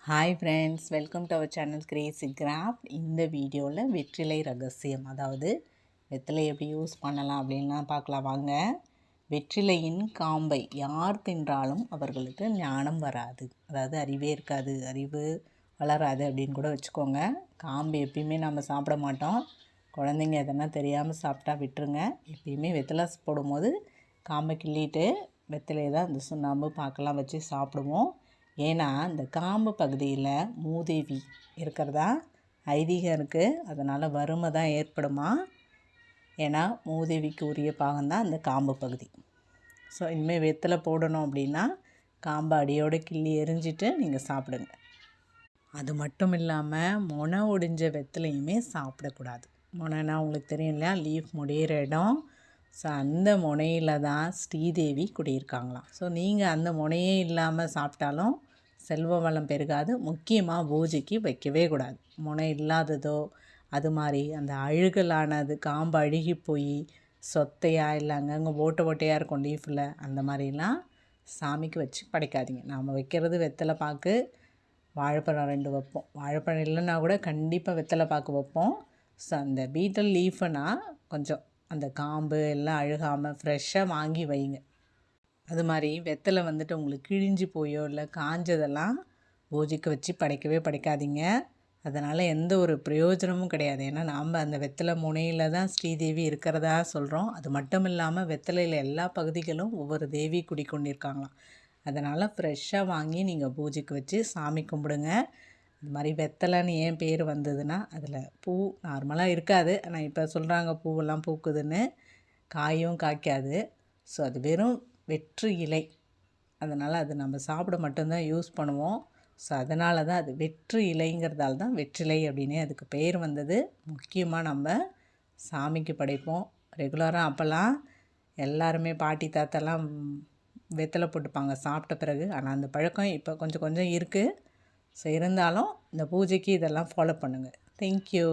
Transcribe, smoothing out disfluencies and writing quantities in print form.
Hi friends, welcome to our channel crazy craft. இந்த வீடியோவில் வெற்றிலை ரகசியம், அதாவது வெற்றிலை எப்படி யூஸ் பண்ணலாம் அப்படின்லாம் பார்க்கலாம் வாங்க. வெற்றிலையின் காம்பை யார் தின்றாலும் அவர்களுக்கு ஞானம் வராது, அதாவது அறிவே இருக்காது, அறிவு வளராது அப்படின்னு கூட வச்சுக்கோங்க. காம்பு எப்பயுமே நம்ம சாப்பிட மாட்டோம். குழந்தைங்க எதனா தெரியாமல் சாப்பிட்டா விட்டுருங்க. எப்பயுமே வெற்றிலை போடும்போது காம்பை கிள்ளிட்டு வெற்றிலையை தான் இந்த சுண்ணாம்பு பாக்கெல்லாம் வச்சு சாப்பிடுவோம். ஏன்னா இந்த காம்பு பகுதியில் மூதேவி இருக்கிறதா ஐதீகம் இருக்குது. அதனால் வறுமை தான் ஏற்படுமா. ஏன்னா மூதேவிக்கு உரிய பாகம்தான் அந்த காம்பு பகுதி. ஸோ இனிமேல் வெத்தலை போடணும் அப்படின்னா காம்பை அடியோடு கிள்ளி எரிஞ்சிட்டு நீங்கள் சாப்பிடுங்க. அது மட்டும் இல்லாமல் மொனை ஒடிஞ்ச வெத்தலையுமே சாப்பிடக்கூடாது. மொனைனா உங்களுக்கு தெரியும் இல்லையா, லீஃப் முடிகிற இடம். ஸோ அந்த முனையில் தான் ஸ்ரீதேவி குடியிருக்காங்களாம். ஸோ நீங்கள் அந்த முனையே இல்லாமல் சாப்பிட்டாலும் செல்வ வளம் பெருகாது. முக்கியமாக பூஜைக்கு வைக்கவே கூடாது. முனை இல்லாததோ அது மாதிரி அந்த அழுகலானது காம்பு அழுகி போய் சொத்தையாக இல்லை அங்கங்கே ஓட்டையாக இருக்கும் லீஃபில், அந்த மாதிரிலாம் சாமிக்கு வச்சு படைக்காதீங்க. நாம் வைக்கிறது வெத்தலை பாக்கு, வாழைப்பழம் 2 வைப்போம். வாழைப்பழம் இல்லைன்னா கூட கண்டிப்பாக வெத்தலை பாக்கு வைப்போம். ஸோ அந்த பீட்டல் லீஃபுனா கொஞ்சம் அந்த காம்பு எல்லாம் அழுகாமல் ஃப்ரெஷ்ஷாக வாங்கி வைங்க. அது மாதிரி வெத்தலை வந்துட்டு உங்களுக்கு கிழிஞ்சு போயோ இல்லை காஞ்சதெல்லாம் பூஜைக்கு வச்சு படைக்காதீங்க. அதனால் எந்த ஒரு பிரயோஜனமும் கிடையாது. ஏன்னா நாம் அந்த வெத்தலை முனையில் தான் ஸ்ரீதேவி இருக்கிறதா சொல்கிறோம். அது மட்டும் இல்லாமல் வெத்தலையில் எல்லா பகுதிகளும் ஒவ்வொரு தேவி குடிக்கொண்டிருக்காங்களாம். அதனால் ஃப்ரெஷ்ஷாக வாங்கி நீங்கள் பூஜைக்கு வச்சு சாமி கும்பிடுங்க. இது மாதிரி வெத்தலைன்னு ஏன் பேர் வந்ததுன்னா, அதில் பூ நார்மலாக இருக்காது. ஆனால் இப்போ சொல்கிறாங்க பூவெல்லாம் பூக்குதுன்னு, காயும் காய்க்காது. ஸோ அது வெறும் வெற்று இலை. அதனால் அது நம்ம சாப்பிட மட்டும்தான் யூஸ் பண்ணுவோம். ஸோ அதனால தான் அது வெற்று இலைங்கிறதால தான் வெற்றிலை அப்படின்னே அதுக்கு பேர் வந்தது. முக்கியமாக நம்ம சாமிக்கு படைப்போம் ரெகுலராக. அப்போல்லாம் எல்லாருமே பாட்டி தாத்தாலாம் வெத்தலை போட்டுப்பாங்க சாப்பிட்ட பிறகு. ஆனால் அந்த பழக்கம் இப்போ கொஞ்சம் கொஞ்சம் இருக்குது. ஸோ இருந்தாலும் இந்த பூஜைக்கு இதெல்லாம் ஃபாலோ பண்ணுங்கள். தேங்க்யூ.